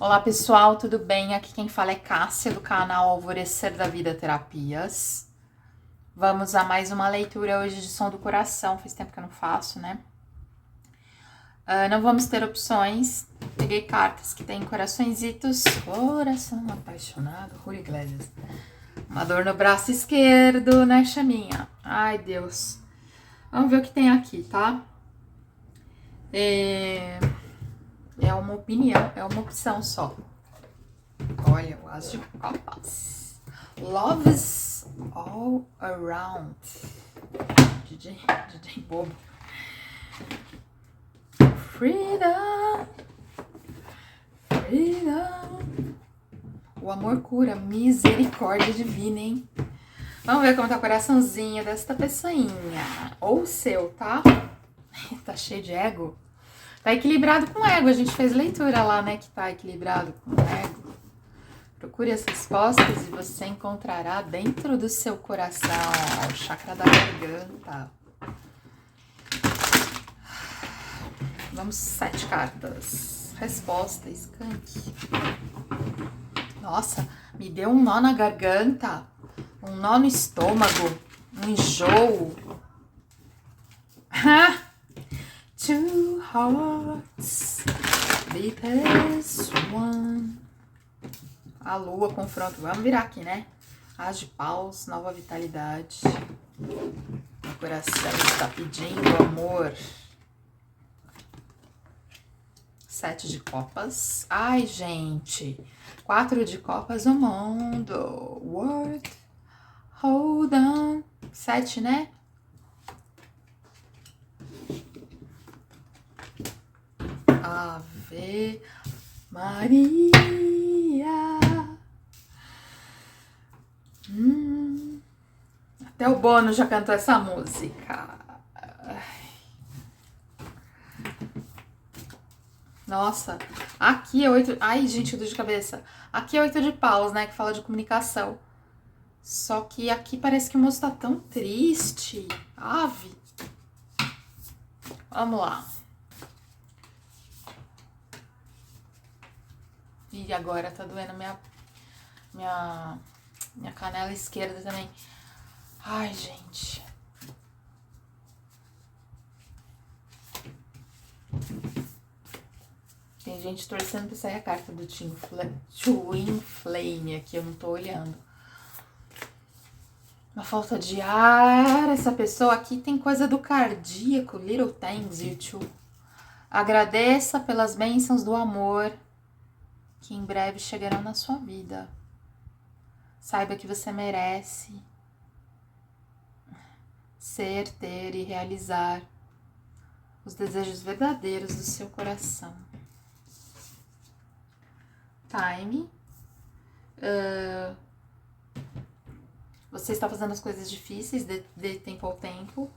Olá pessoal, tudo bem? Aqui quem fala é Cássia do canal Alvorecer da Vida Terapias. Vamos a mais uma leitura hoje de Som do Coração, faz tempo que eu não faço, né? Não vamos ter opções, peguei cartas que tem coraçõezitos. Coração apaixonado, Julio Iglesias. Uma dor no braço esquerdo, né, chaminha? Ai, Deus. Vamos ver o que tem aqui, tá? É uma opinião, é uma opção só. Olha, o As de Copas. Love's all around. DJ bobo. Freedom. Freedom. O amor cura, misericórdia divina, hein? Vamos ver como tá o coraçãozinho desta pessoinha. Ou o seu, tá? Tá cheio de ego. Tá equilibrado com o ego. A gente fez leitura lá, né? Que tá equilibrado com o ego. Procure as respostas e você encontrará dentro do seu coração o chakra da garganta. Vamos, 7 cartas. Resposta, skunk. Nossa, me deu um nó na garganta, um nó no estômago, um enjoo. Two hearts, deepest one. A lua, confronto. Vamos virar aqui, né? As de paus, nova vitalidade. O coração está pedindo amor. 7 de copas. Ai, gente. 4 de copas, o mundo. World. Hold on. 7, né? Ave Maria. Até o Bono já cantou essa música. Nossa, aqui é 8... Ai, gente, dor de cabeça. Aqui é 8 de paus, né, que fala de comunicação. Só que aqui parece que o moço tá tão triste. Ave. Vamos lá. E agora tá doendo minha canela esquerda também. Ai, gente. Tem gente torcendo pra sair a carta do Twin Flame aqui, eu não tô olhando. Uma falta de ar. Essa pessoa aqui tem coisa do cardíaco. Little things, you two. Agradeça pelas bênçãos do amor que em breve chegarão na sua vida. Saiba que você merece ser, ter e realizar os desejos verdadeiros do seu coração. Time. Você está fazendo as coisas difíceis de tempo ao tempo.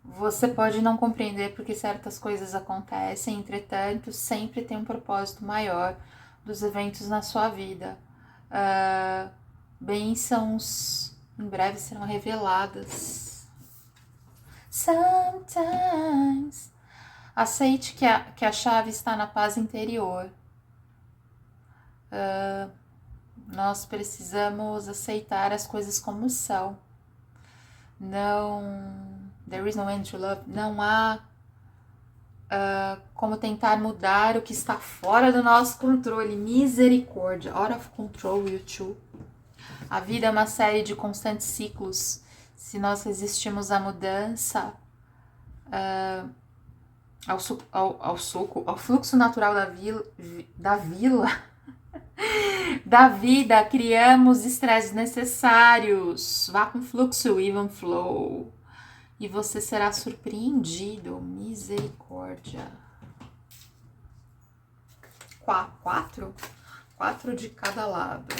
Você pode não compreender porque certas coisas acontecem, entretanto, sempre tem um propósito maior dos eventos na sua vida. Bênçãos em breve serão reveladas. Sometimes. Aceite que a chave está na paz interior. Nós precisamos aceitar as coisas como são. There is no end to love. Não há como tentar mudar o que está fora do nosso controle. Misericórdia. Out of control, you two. A vida é uma série de constantes ciclos. Se nós resistimos à mudança, ao fluxo natural da vida, criamos estresses necessários. Vá com fluxo, even flow. E você será surpreendido. Misericórdia. 4? 4 de cada lado.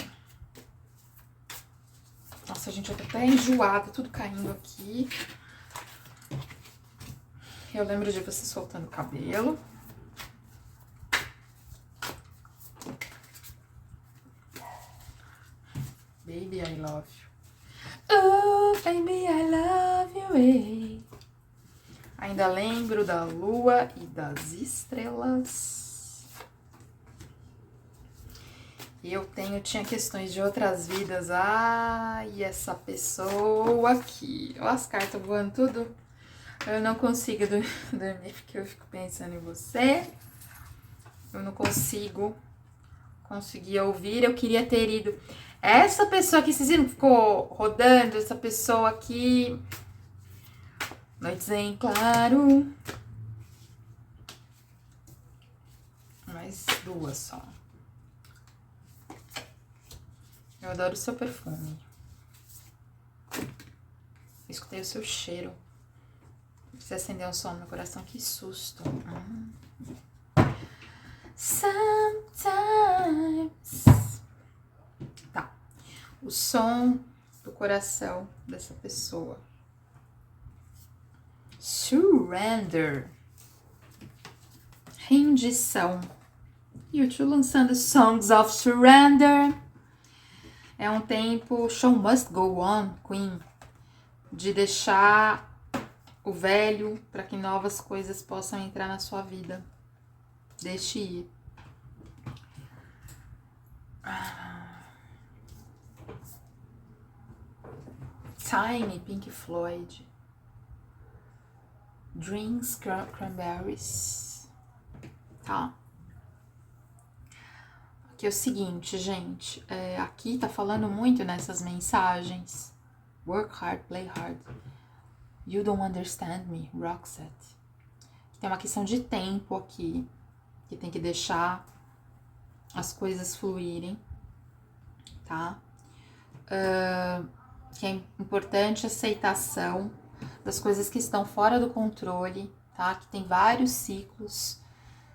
Nossa, gente, eu tô até enjoada, tudo caindo aqui. Eu lembro de você soltando o cabelo. Baby, I love you. Oh, baby, I love you. Hey. Ainda lembro da lua e das estrelas. Tinha questões de outras vidas. Ai, essa pessoa aqui. Ó, as cartas voando tudo. Eu não consigo dormir porque eu fico pensando em você. Eu não conseguia ouvir. Eu queria ter ido. Essa pessoa aqui, vocês viram que ficou rodando? Essa pessoa aqui. Noites em claro. Mais duas só. Eu adoro o seu perfume. Eu escutei o seu cheiro. Você acendeu um som no meu coração, que susto. Sometimes. Tá. O som do coração dessa pessoa. Surrender. Rendição. E eu tô lançando Songs of Surrender. É um tempo, show must go on, Queen, de deixar o velho para que novas coisas possam entrar na sua vida. Deixe ir. Tiny, Pink Floyd. Dreams, Cranberries. Tá? Que é o seguinte, gente, aqui tá falando muito nessas mensagens. Work hard, play hard. You don't understand me, Roxette. Tem uma questão de tempo aqui, que tem que deixar as coisas fluírem, tá? Que é importante a aceitação das coisas que estão fora do controle, tá? Que tem vários ciclos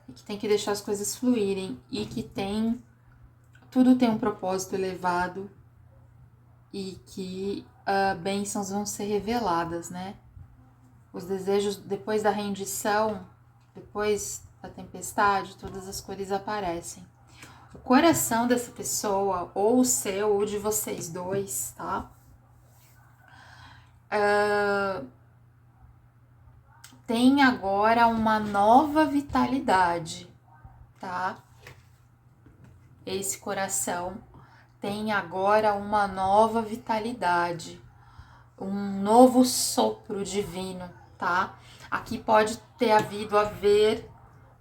e que tem que deixar as coisas fluírem e que tudo tem um propósito elevado e que bênçãos vão ser reveladas, né? Os desejos, depois da rendição, depois da tempestade, todas as cores aparecem. O coração dessa pessoa, ou o seu, ou de vocês dois, tá? Tem agora uma nova vitalidade, tá? Esse coração tem agora uma nova vitalidade, um novo sopro divino, tá? Aqui pode ter haver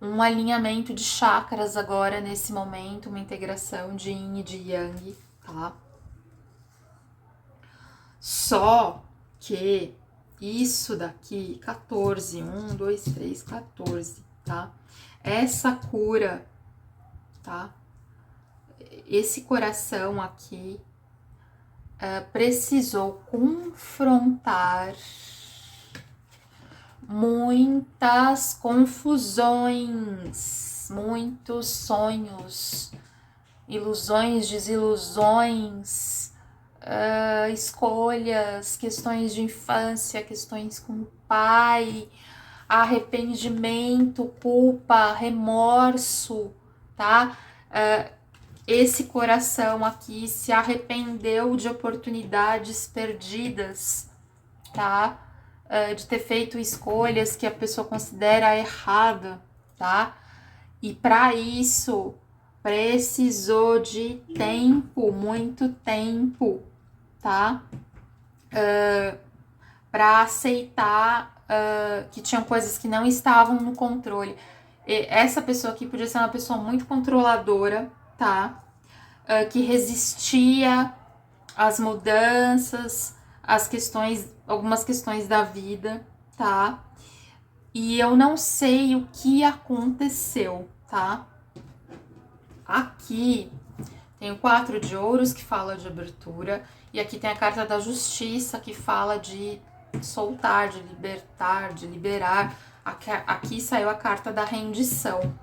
um alinhamento de chakras agora nesse momento, uma integração de Yin e de Yang, tá? Só que isso daqui, 14, 1, 2, 3, 14, tá? Essa cura, tá? Esse coração aqui precisou confrontar muitas confusões, muitos sonhos, ilusões, desilusões, escolhas, questões de infância, questões com o pai, arrependimento, culpa, remorso, tá? Esse coração aqui se arrependeu de oportunidades perdidas, tá? De ter feito escolhas que a pessoa considera errada, tá? E para isso precisou de tempo, muito tempo, tá? Para aceitar que tinham coisas que não estavam no controle. E essa pessoa aqui podia ser uma pessoa muito controladora, tá? Que resistia às mudanças, às questões, algumas questões da vida, tá? E eu não sei o que aconteceu, tá? Aqui tem o 4 de ouros, que fala de abertura, e aqui tem a carta da justiça, que fala de soltar, de libertar, de liberar. Aqui saiu a carta da rendição.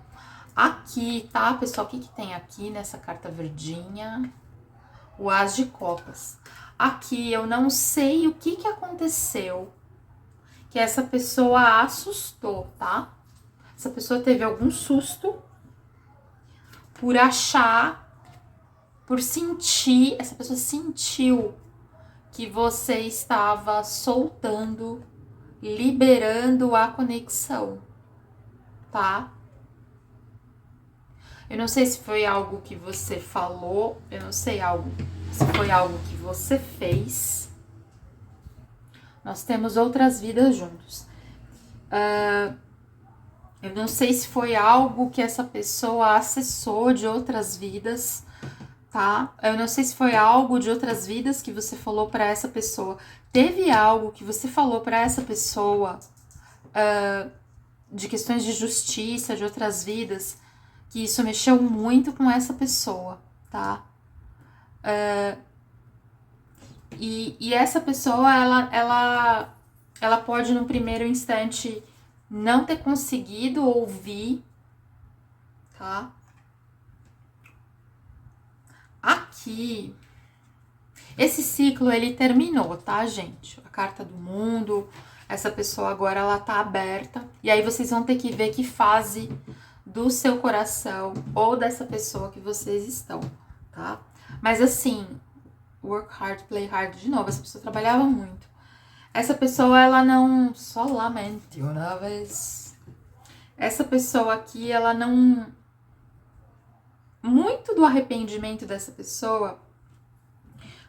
Aqui, tá, pessoal, o que tem aqui nessa carta verdinha? O As de Copas. Aqui eu não sei o que aconteceu, que essa pessoa assustou, tá? Essa pessoa teve algum susto por achar, por sentir, essa pessoa sentiu que você estava soltando, liberando a conexão, tá? Eu não sei se foi algo que você falou, eu não sei se foi algo que você fez. Nós temos outras vidas juntos. Eu não sei se foi algo que essa pessoa acessou de outras vidas, tá? Eu não sei se foi algo de outras vidas que você falou para essa pessoa. Teve algo que você falou para essa pessoa de questões de justiça, de outras vidas, que isso mexeu muito com essa pessoa, tá? E essa pessoa, ela pode, no primeiro instante, não ter conseguido ouvir, tá? Aqui, esse ciclo, ele terminou, tá, gente? A carta do mundo, essa pessoa agora, ela tá aberta. E aí, vocês vão ter que ver que fase do seu coração ou dessa pessoa que vocês estão, tá? Mas assim, work hard, play hard, de novo, essa pessoa trabalhava muito. Essa pessoa, ela não... Solamente uma vez. Essa pessoa aqui, ela não... Muito do arrependimento dessa pessoa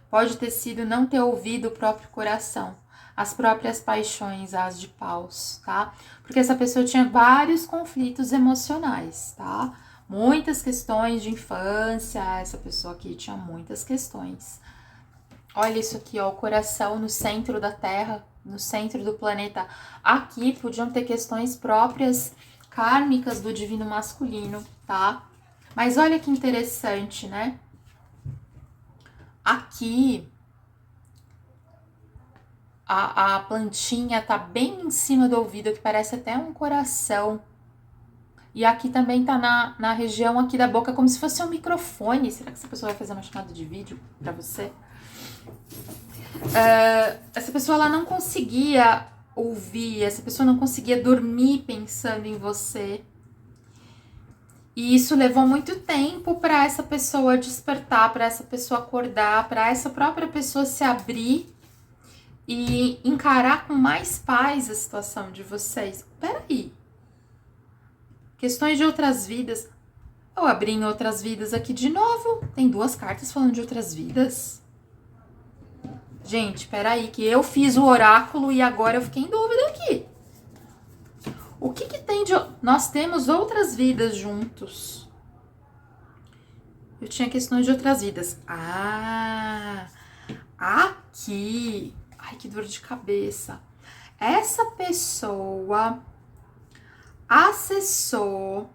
pode ter sido não ter ouvido o próprio coração, as próprias paixões, as de paus, tá? Porque essa pessoa tinha vários conflitos emocionais, tá? Muitas questões de infância, essa pessoa aqui tinha muitas questões. Olha isso aqui, ó, o coração no centro da Terra, no centro do planeta. Aqui podiam ter questões próprias, kármicas do divino masculino, tá? Mas olha que interessante, né? Aqui, a plantinha tá bem em cima do ouvido, que parece até um coração. E aqui também tá na região aqui da boca, como se fosse um microfone. Será que essa pessoa vai fazer uma chamada de vídeo pra você? Essa pessoa, ela não conseguia ouvir, essa pessoa não conseguia dormir pensando em você. E isso levou muito tempo para essa pessoa despertar, para essa pessoa acordar, para essa própria pessoa se abrir e encarar com mais paz a situação de vocês. Peraí. Questões de outras vidas. Eu abri em outras vidas aqui de novo. Tem 2 cartas falando de outras vidas. Gente, peraí, que eu fiz o oráculo e agora eu fiquei em dúvida aqui. O que tem de... Nós temos outras vidas juntos. Eu tinha questões de outras vidas. Ah, aqui. Ai, que dor de cabeça. Essa pessoa acessou...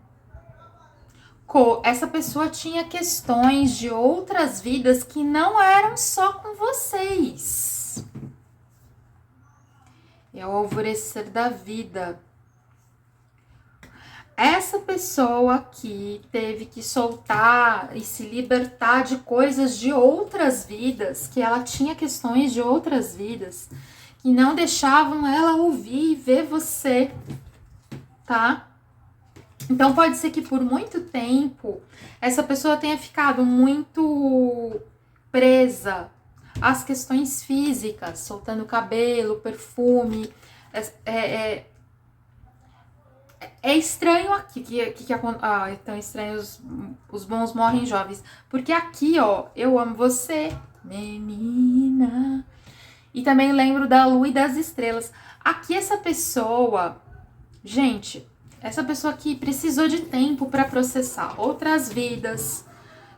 Essa pessoa tinha questões de outras vidas que não eram só com vocês. É o alvorecer da vida. Essa pessoa aqui teve que soltar e se libertar de coisas de outras vidas, que ela tinha questões de outras vidas, que não deixavam ela ouvir e ver você, tá? Então pode ser que por muito tempo essa pessoa tenha ficado muito presa às questões físicas, soltando cabelo, perfume. É estranho aqui, é tão estranho, os bons morrem jovens. Porque aqui, ó, eu amo você, menina. E também lembro da lua e das estrelas. Aqui essa pessoa, gente, essa pessoa aqui precisou de tempo para processar outras vidas,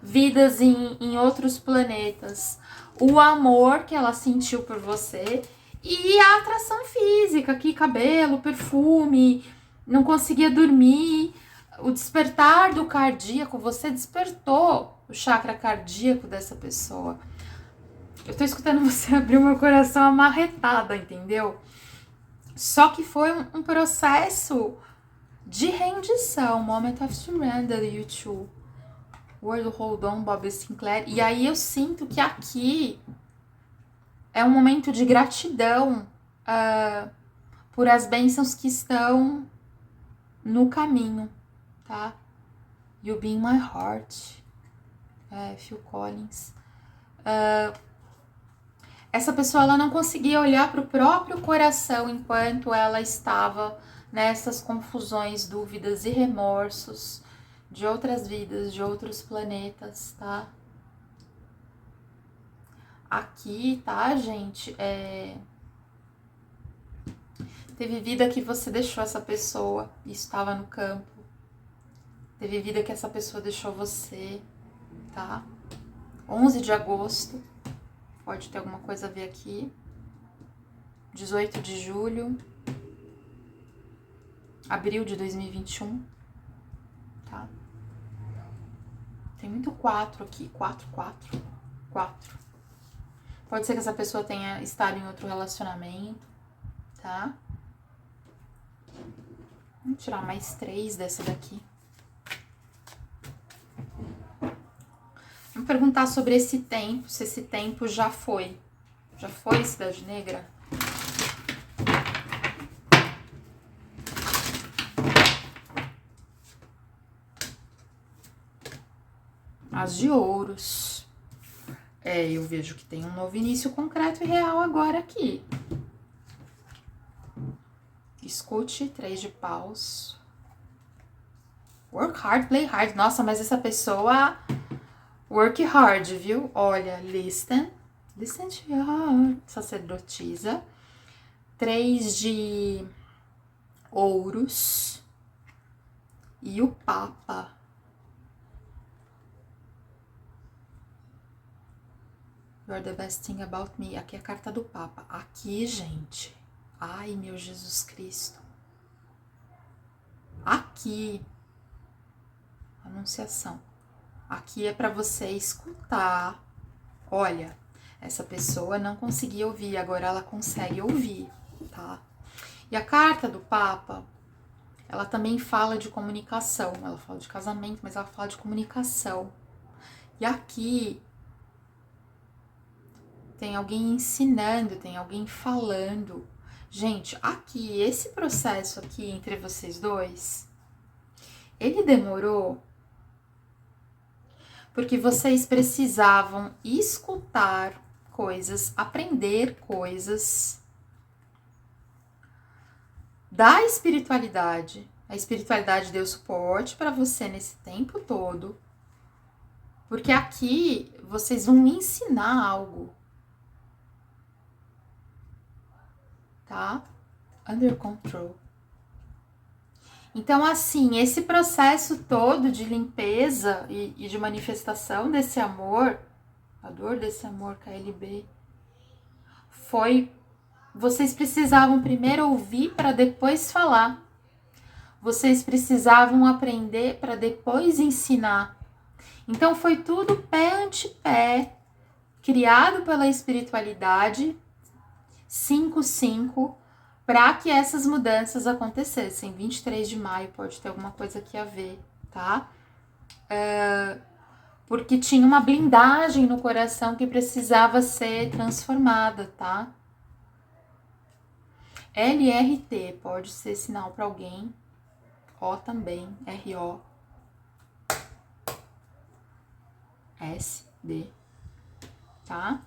vidas em outros planetas, o amor que ela sentiu por você e a atração física, aqui cabelo, perfume, não conseguia dormir, o despertar do cardíaco, você despertou o chakra cardíaco dessa pessoa. Eu tô escutando você abrir o meu coração amarretada, entendeu? Só que foi um processo de rendição, Moment of Surrender, U2, World Hold On, Bob Sinclair. E aí eu sinto que aqui é um momento de gratidão por as bênçãos que estão no caminho, tá? You Be in My Heart, Phil Collins. Essa pessoa, ela não conseguia olhar para o próprio coração enquanto ela estava nessas confusões, dúvidas e remorsos de outras vidas, de outros planetas, tá? Aqui, tá, gente? Teve vida que você deixou essa pessoa e estava no campo. Teve vida que essa pessoa deixou você, tá? 11 de agosto, pode ter alguma coisa a ver aqui. 18 de julho, abril de 2021, tá? Tem muito 4 aqui, 4. Pode ser que essa pessoa tenha estado em outro relacionamento, tá? Vamos tirar mais 3 dessa daqui. Vamos perguntar sobre esse tempo, se esse tempo já foi. Já foi Cidade Negra? As de ouros. Eu vejo que tem um novo início concreto e real agora aqui. Escute, 3 de paus. Work hard, play hard. Nossa, mas essa pessoa... Work hard, viu? Olha, listen to your heart. Sacerdotisa. 3 de ouros. E o Papa. You're the best thing about me. Aqui é a carta do Papa. Aqui, gente. Ai, meu Jesus Cristo. Aqui. Anunciação. Aqui é para você escutar. Olha, essa pessoa não conseguia ouvir, agora ela consegue ouvir, tá? E a carta do Papa, ela também fala de comunicação. Ela fala de casamento, mas ela fala de comunicação. E aqui tem alguém ensinando, tem alguém falando. Gente, aqui, esse processo aqui entre vocês dois, ele demorou porque vocês precisavam escutar coisas, aprender coisas da espiritualidade. A espiritualidade deu suporte para você nesse tempo todo, porque aqui vocês vão ensinar algo. Tá? Under control. Então, assim, esse processo todo de limpeza e de manifestação desse amor, a dor desse amor, KLB, foi... Vocês precisavam primeiro ouvir para depois falar. Vocês precisavam aprender para depois ensinar. Então, foi tudo pé ante pé, criado pela espiritualidade, 5-5, para que essas mudanças acontecessem. 23 de maio pode ter alguma coisa aqui a ver, tá? Porque tinha uma blindagem no coração que precisava ser transformada, tá? LRT pode ser sinal para alguém. O também, RO. SD, tá?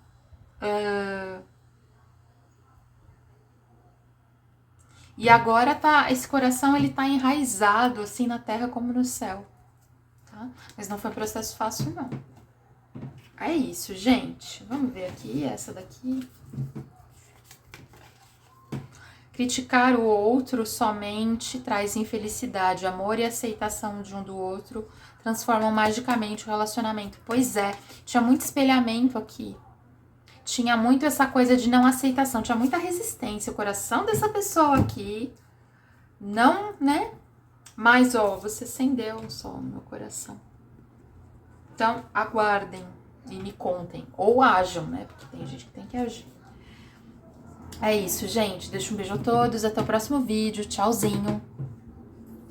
E agora tá, esse coração ele tá enraizado assim na terra como no céu, tá? Mas não foi um processo fácil, não. É isso, gente. Vamos ver aqui, essa daqui. Criticar o outro somente traz infelicidade. Amor e aceitação de um do outro transformam magicamente o relacionamento. Pois é, tinha muito espelhamento aqui. Tinha muito essa coisa de não aceitação, tinha muita resistência. O coração dessa pessoa aqui, não, né? Mas, ó, você acendeu um sol no meu coração. Então, aguardem e me contem. Ou ajam, né? Porque tem gente que tem que agir. É isso, gente. Deixa um beijo a todos. Até o próximo vídeo. Tchauzinho.